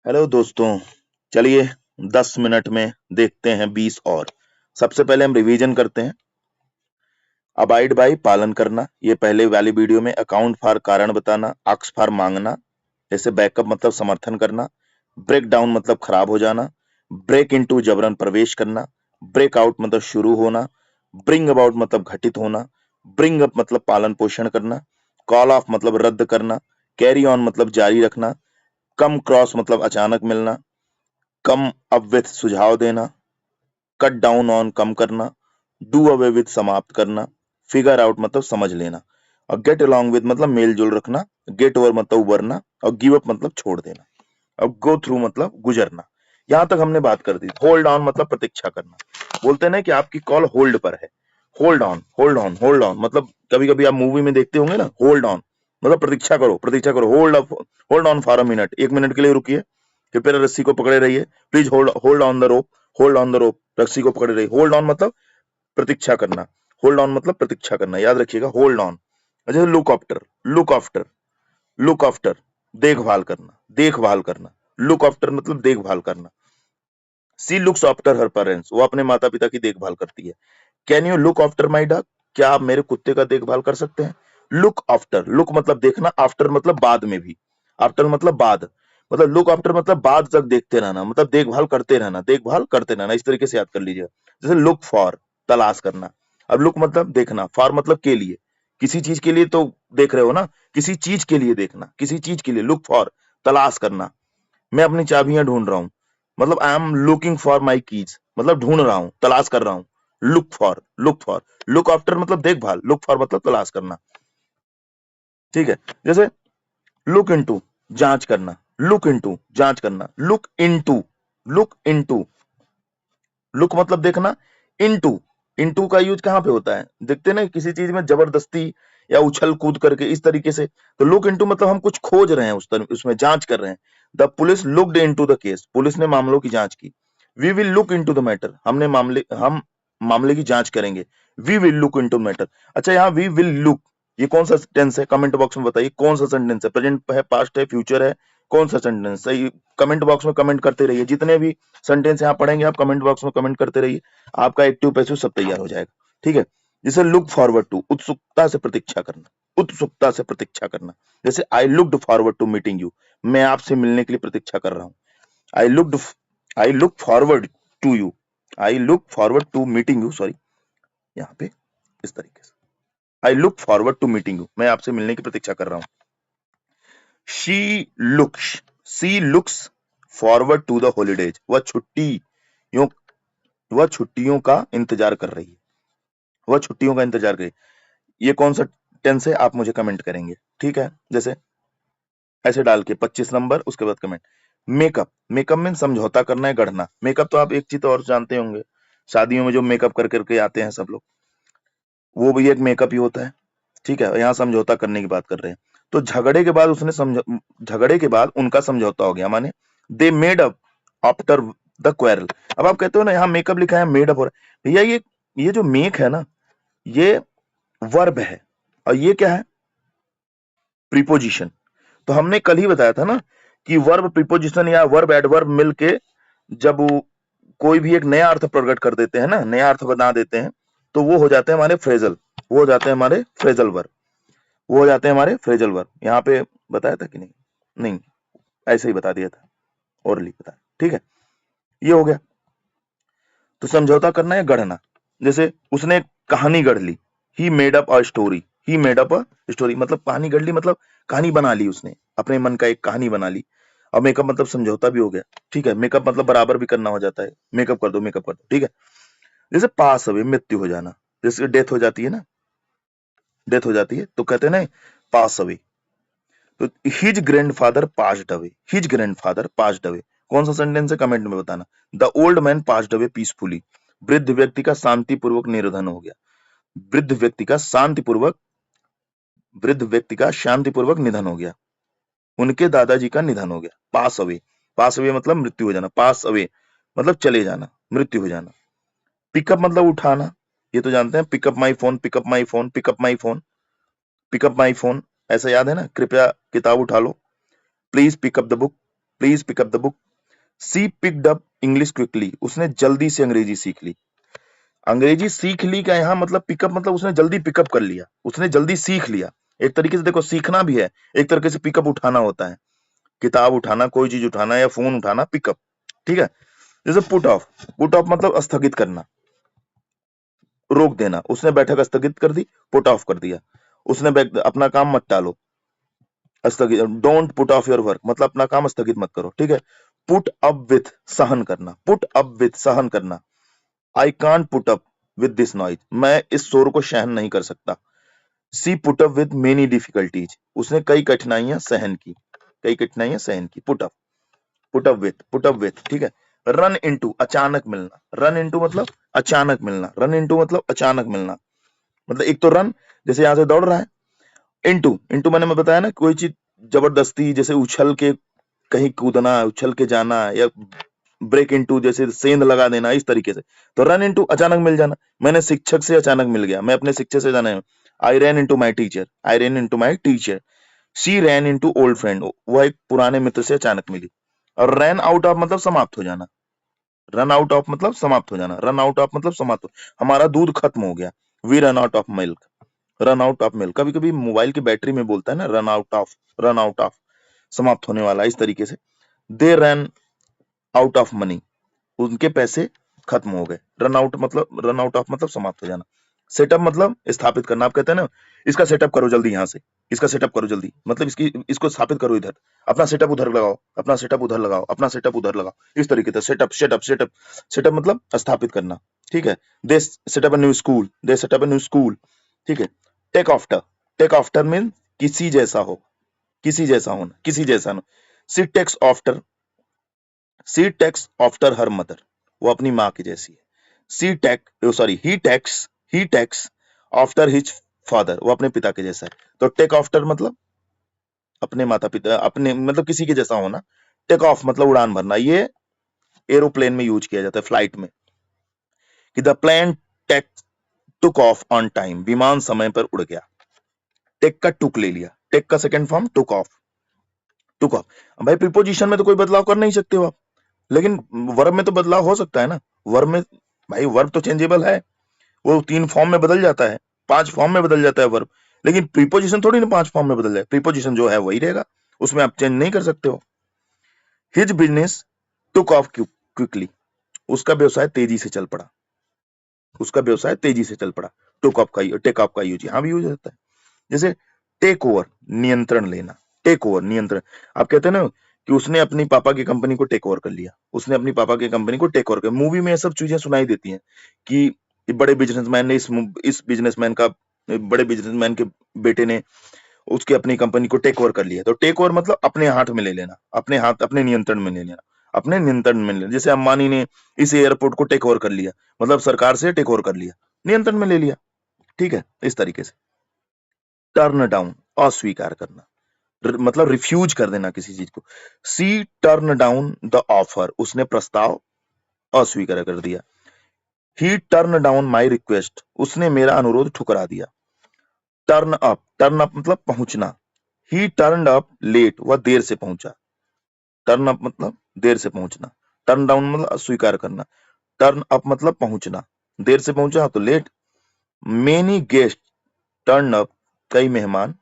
Hello दोस्तों। चलिए 10 minute में देखते हैं 20 और। सबसे पहले हम रिवीजन करते हैं। अबाइड बाई पालन करना, ये पहले वाली वीडियो में। अकाउंट फॉर कारण बताना, अक्स फॉर मांगना, जैसे बैकअप मतलब समर्थन करना। ब्रेक डाउन मतलब खराब हो जाना। ब्रेक इनटू जबरन प्रवेश करना। ब्रेक आउट मतलब शुरू होना। ब्रिंग अबाउट मतलब घटित होना। ब्रिंग अप मतलब पालन पोषण करना। कॉल ऑफ मतलब रद्द करना। कैरी ऑन मतलब जारी रखना। कम क्रॉस मतलब अचानक मिलना। कम अप विथ सुझाव देना। कट डाउन ऑन कम करना। डू अवे विथ समाप्त करना। फिगर आउट मतलब समझ लेना। और गेट अलोंग विथ मतलब मेल जोल रखना। गेट ओवर मतलब उबरना। और गिव अप मतलब छोड़ देना। अब गो थ्रू मतलब गुजरना। यहां तक हमने बात कर दी। होल्ड ऑन मतलब प्रतीक्षा करना। बोलते हैं ना कि आपकी कॉल होल्ड पर है। Hold on, hold on, hold on मतलब कभी कभी आप मूवी में देखते होंगे ना, होल्ड ऑन मतलब प्रतीक्षा करो, प्रतीक्षा करो। Hold on for a minute, 1 minute के लिए रुकिए, कृपया रस्सी को पकड़े रहिए। Please hold hold on the rope. Hold on the rope, रस्सी को पकड़े रहिए। होल्ड ऑन मतलब प्रतीक्षा करना। होल्ड ऑन मतलब प्रतीक्षा करना, याद रखिएगा। Hold on. जैसे look after, look after, look after देखभाल करना, देखभाल करना। लुक आफ्टर मतलब देखभाल करना। She looks after her parents, वो अपने माता पिता की देखभाल करती है। Can you look after my dog, क्या आप मेरे कुत्ते का देखभाल कर सकते हैं। लुक आफ्टर, लुक मतलब देखना, आफ्टर मतलब बाद में भी। आफ्टर मतलब बाद, मतलब लुक आफ्टर मतलब बाद तक देखते रहना, मतलब देखभाल करते रहना, देखभाल करते रहना। इस तरीके से याद कर लीजिए। जैसे लुक फॉर तलाश करना। अब लुक मतलब देखना, फॉर मतलब के लिए, किसी चीज के लिए तो देख रहे हो ना, किसी चीज के लिए देखना, किसी चीज के लिए। लुक फॉर तलाश करना। मैं अपनी चाबियां ढूंढ रहा हूं, मतलब I am looking for my keys, मतलब ढूंढ रहा हूं, तलाश कर रहा हूं। Look for, look for. Look after मतलब देखभाल, लुक फॉर मतलब तलाश करना। ठीक है। जैसे लुक इनटू जांच करना, लुक इनटू जांच करना। Look into, look into, look मतलब देखना। इनटू, इनटू का यूज कहां पे होता है, देखते ना किसी चीज में जबरदस्ती या उछल कूद करके, इस तरीके से। तो लुक इनटू मतलब हम कुछ खोज रहे हैं, उसमें जांच कर रहे हैं। The police looked into the case, police ने मामलों की जांच की। We will look into the matter, हम मामले की जांच करेंगे। We will look into matter. अच्छा, यहाँ वी विल लुक, ये कौन सा टेंस है, कमेंट बॉक्स में बताइए कौन सा सेंटेंस है। प्रेजेंट है, पास्ट है, फ्यूचर है, कौन सा सेंटेंस सही। कमेंट बॉक्स में कमेंट करते रहिए। जितने भी सेंटेंस यहाँ पढ़ेंगे आप कमेंट बॉक्स में कमेंट करते रहिए। आपका एक्टिव पैसिव सब तैयार हो जाएगा। ठीक है। जैसे लुक फॉरवर्ड टू, उत्सुकता से प्रतीक्षा करना, उत्सुकता से प्रतीक्षा करना। जैसे I looked forward to meeting you, मैं आपसे मिलने के लिए प्रतीक्षा कर रहा हूँ। I looked, I look forward to you, I look forward to meeting you, sorry, यहाँ पे इस तरीके से। I look forward to meeting you, मैं आपसे मिलने की प्रतीक्षा कर रहा हूँ। She looks, she looks forward to the holidays, वह छुट्टियों का इंतजार कर रही है, वह छुट्टियों का इंतजार कर रही है। ये कौन सा टेंस है आप मुझे कमेंट करेंगे। ठीक है। जैसे ऐसे डाल के 25 नंबर, उसके बाद कमेंट। मेकअप, मेकअप में समझौता करना है, गढ़ना। मेकअप तो आप एक चीज और जानते होंगे, शादियों में जो मेकअप कर करके आते हैं सब लोग, वो भी एक मेकअप ही होता है। ठीक है। यहाँ समझौता करने की बात कर रहे हैं। तो झगड़े के बाद उसने झगड़े के बाद उनका समझौता हो गया, माने they made up after the quarrel. अब आप कहते हो ना यहाँ मेकअप लिखा है, मेड अप हो रहा है। भैया ये जो मेक है ना, ये वर्ब है, और ये क्या है, प्रीपोजिशन। तो हमने कल ही बताया था ना कि वर्ब प्रीपोजिशन या वर्ब एडवर्ब मिलके जब कोई भी एक नया अर्थ प्रकट कर देते हैं ना, नया अर्थ बना देते हैं, तो वो हो जाते हैं हमारे फ्रेजल, वो हो जाते हैं हमारे फ्रेजल वर्ब, वो हो जाते हैं हमारे फ्रेजल वर्ब। यहाँ पे बताया था कि नहीं, नहीं, ऐसे ही बता दिया था, ओरली बता। ठीक है। ये हो गया। तो समझौता करना है, गढ़ना। जैसे उसने एक कहानी गढ़ ली, he made up a story, he made up a story मतलब कहानी गढ़ ली, मतलब कहानी बना ली, उसने अपने मन का एक कहानी बना ली। और मेकअप मतलब समझौता भी हो गया। ठीक है। मेकअप मतलब बराबर भी करना हो जाता है, मेकअप कर दो, मेकअप कर दो। ठीक है। जैसे पास अवे, मृत्यु हो जाना, जैसे डेथ हो जाती है ना, डेथ हो जाती है तो कहते हैं ना पास अवे। तो his grandfather passed away, his grandfather passed away, कौन सा सेंटेंस है कमेंट में बताना। The old man passed away peacefully, वृद्ध व्यक्ति का शांतिपूर्वक निर्धन हो गया। वृद्ध व्यक्ति का शांतिपूर्वक, वृद्ध व्यक्ति का शांतिपूर्वक निधन हो गया, उनके दादाजी का निधन हो गया। पास अवे, पास अवे मतलब मृत्यु हो जाना, पास अवे मतलब चले जाना, मृत्यु हो जाना। पिकअप मतलब उठाना, ये तो जानते हैं, pick up my phone, pick up my phone, pick up my phone, pick up my phone, ऐसा याद है ना, कृपया किताब उठा लो, please pick up the book. Please pick up the book. She picked up English quickly, उसने जल्दी से अंग्रेजी सीख ली। अंग्रेजी सीख ली का यहाँ मतलब पिकअप मतलब उसने जल्दी पिकअप कर लिया, उसने जल्दी सीख लिया। एक तरीके से देखो सीखना भी है, एक तरीके से पिकअप उठाना होता है, किताब उठाना, कोई चीज उठाना या फोन उठाना, पिकअप। ठीक है। जैसे पुट ऑफ, पुट ऑफ मतलब स्थगित करना, रोक देना। उसने बैठक स्थगित कर दी, पुट ऑफ कर दिया। उसने अपना काम मत टालो, स्थगित। Don't put off your work मतलब अपना काम स्थगित मत करो। ठीक है। पुट अप विथ, सहन करना, पुट अप विथ, सहन करना। I can't put up with this noise, मैं इस शोर को सहन नहीं कर सकता। She put up with many difficulties, उसने कई कठिनाइयां सहन की, कई कठिनाइयां सहन की। Put up, put up with, put up with. ठीक है। रन इनटू, अचानक मिलना। रन इनटू मतलब अचानक मिलना, रन इनटू मतलब अचानक मिलना। मतलब एक तो रन, जैसे यहां से दौड़ रहा है। इनटू, इनटू मैंने मैं बताया ना, कोई चीज जबरदस्ती, जैसे उछल के कहीं कूदना, उछल के जाना, या ब्रेक इनटू जैसे सेंध लगा देना, इस तरीके से। तो रन इनटू अचानक मिल जाना। मैंने शिक्षक से अचानक मिल गया, मैं अपने शिक्षक से जाना है। I ran into my teacher, I ran into my teacher. She ran into old friend, वह एक पुराने मित्र से अचानक मिली। और रैन आउट ऑफ मतलब समाप्त हो जाना। रन आउट ऑफ मतलब समाप्त हो जाना, रन आउट ऑफ मतलब समाप्त हो, हमारा दूध खत्म हो गया। We run out of milk, run out of milk. कभी कभी मोबाइल की बैटरी में बोलता है ना run out of, run out of, समाप्त होने वाला, इस तरीके से। They run out of money, उनके पैसे खत्म हो गए। रन आउट मतलब, रन आउट ऑफ मतलब समाप्त हो जाना। सेटअप मतलब स्थापित करना। आप कहते हैं ना इसका सेटअप करो जल्दी, यहां से इसका सेटअप करो जल्दी, मतलब इसकी इसको स्थापित करो इधर, अपना सेटअप उधर लगाओ, अपना सेटअप उधर लगाओ, अपना सेटअप उधर लगाओ, इस तरीके से। सेटअप, सेटअप, सेटअप, सेटअप मतलब स्थापित करना। ठीक है। They set up a new school, they set up a new school. ठीक है। Take after, take after mean किसी जैसा हो, किसी जैसा होना, किसी जैसा ना। She takes after, she takes after her mother, वो अपनी माँ की जैसी है। She take sorry he takes after his father, वो अपने पिता के जैसा है। तो टेक आफ्टर मतलब अपने माता पिता, अपने मतलब किसी के जैसा होना। टेक ऑफ मतलब उड़ान भरना, ये एरोप्लेन में यूज किया जाता है, फ्लाइट में। कि the plane take took off on time, विमान समय पर उड़ गया। टेक का टुक ले लिया, टेक का second form took off, took off. भाई प्रीपोजिशन में तो कोई बदलाव कर नहीं सकते हो आप, लेकिन वर्ब में तो बदलाव हो सकता है ना। वर्ब में भाई, वर्ब तो चेंजेबल है, वो 3 फॉर्म में बदल जाता है, 5 फॉर्म में बदल जाता है वर्ब। लेकिन प्रीपोजिशन थोड़ी ना 5 फॉर्म में बदल जाए, प्रीपोजिशन जो है वही रहेगा, उसमें आप चेंज नहीं कर सकते हो। His business took off quickly, उसका व्यवसाय तेजी से चल पड़ा, उसका व्यवसाय तेजी से चल पड़ा। टुक ऑफ का, टेक ऑफ का यूज यहां भी यूज होता है। जैसे टेक ओवर, नियंत्रण लेना, टेक ओवर नियंत्रण। आप कहते हैं ना कि उसने अपनी पापा की कंपनी को टेक ओवर कर लिया, उसने अपनी पापा की कंपनी को टेक ओवर कर। मूवी में ये सब चीजें सुनाई देती हैं कि बड़े बिजनेसमैन ने इस बिजनेसमैन का, बड़े बिजनेसमैन के बेटे ने उसकी अपनी कंपनी को टेक ओवर कर लिया। तो टेक ओवर मतलब अपने हाथ में ले लेना, अपने हाथ, अपने नियंत्रण में ले लेना, अपने नियंत्रण में ले लेना। जैसे अंबानी ने इस एयरपोर्ट को टेक ओवर कर लिया, मतलब सरकार से टेक ओवर कर लिया, नियंत्रण में ले लिया। ठीक है, इस तरीके से। टर्न डाउन, अस्वीकार करना, मतलब रिफ्यूज कर देना किसी चीज को। सी टर्न डाउन द ऑफर, उसने प्रस्ताव अस्वीकार कर दिया। ही टर्न डाउन माई रिक्वेस्ट, उसने मेरा अनुरोध ठुकरा दिया। टर्न अप मतलब पहुंचना। ही टर्न अप लेट, वह देर से पहुंचा। टर्न अप मतलब देर से पहुंचना, टर्न डाउन मतलब अस्वीकार करना, टर्न अप मतलब पहुंचना, देर से पहुंचा तो late. Many guest turn up, कई मेहमान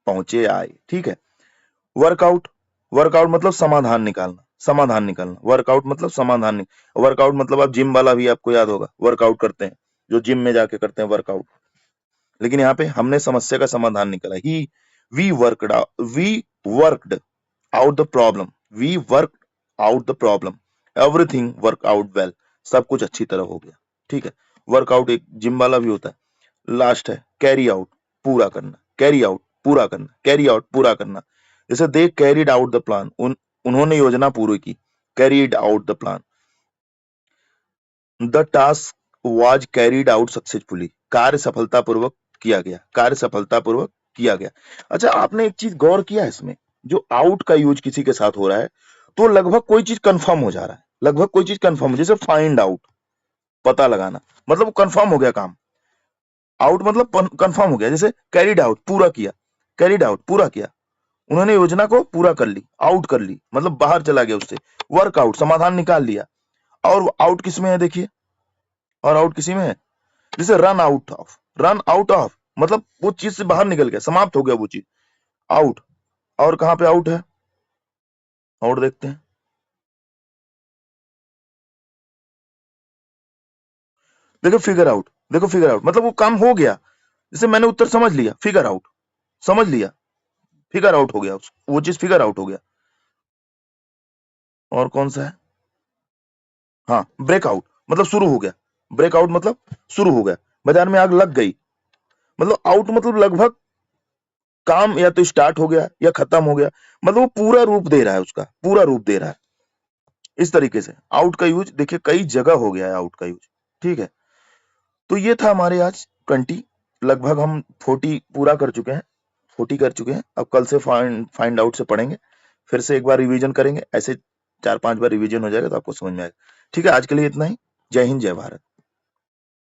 पहुंचे आए। ठीक है। वर्कआउट, वर्कआउट मतलब समाधान निकालना, समाधान निकालना। वर्कआउट मतलब समाधान, वर्कआउट मतलब आप जिम वाला भी आपको याद होगा, वर्कआउट करते हैं, जो जिम में जाके करते हैं वर्कआउट। लेकिन यहाँ पे हमने समस्या का समाधान निकाला। He we worked we worked out the problem, we work out the problem, everything work out well, सब कुछ अच्छी तरह हो गया। ठीक है। वर्कआउट एक जिम वाला भी होता है। लास्ट है कैरी आउट, पूरा करना, कैरी आउट पूरा करना, कैरी आउट पूरा करना। जैसे they carried out the plan, उन्होंने योजना पूरी की, carried out the plan. The task was carried out successfully, कार्य सफलतापूर्वक किया गया, कार्य सफलतापूर्वक किया गया। अच्छा, आपने एक चीज गौर किया है इसमें, जो आउट का यूज किसी के साथ हो रहा है तो लगभग कोई चीज कंफर्म हो जा रहा है, लगभग कोई चीज कंफर्म, जैसे फाइंड आउट, पता लगाना, मतलब वो कंफर्म हो गया काम। आउट मतलब कंफर्म हो गया। जैसे कैरीड आउट, पूरा किया, कैरीड आउट पूरा किया, उन्होंने योजना को पूरा कर ली, आउट कर ली, मतलब बाहर चला गया उससे, वर्कआउट, समाधान निकाल लिया। और आउट किस में है देखिए, और आउट किसी में है, जैसे run out of, run out of मतलब वो चीज से बाहर निकल गया, समाप्त हो गया वो चीज, आउट। और कहां पे आउट है, और देखते हैं, देखो फिगर आउट, देखो फिगर आउट मतलब वो काम हो गया, जैसे मैंने उत्तर समझ लिया, फिगर आउट, समझ लिया, फिगर आउट हो गया, वो चीज फिगर आउट हो गया। और कौन सा है, हाँ ब्रेकआउट, मतलब शुरू हो गया, ब्रेकआउट मतलब शुरू हो गया, बाजार में आग लग गई, मतलब आउट मतलब लगभग काम या तो स्टार्ट हो गया या खत्म हो गया, मतलब वो पूरा रूप दे रहा है, उसका पूरा रूप दे रहा है। इस तरीके से आउट का यूज देखिए कई जगह हो गया है, आउट का यूज। ठीक है, तो ये था हमारे आज 20, लगभग हम 40 पूरा कर चुके हैं, 40 कर चुके हैं। अब कल से फाइंड आउट से पढ़ेंगे, फिर से एक बार रिवीजन करेंगे, ऐसे 4-5 बार रिवीजन हो जाएगा तो आपको समझ में आएगा। ठीक है, आज के लिए इतना ही। जय हिंद, जय भारत।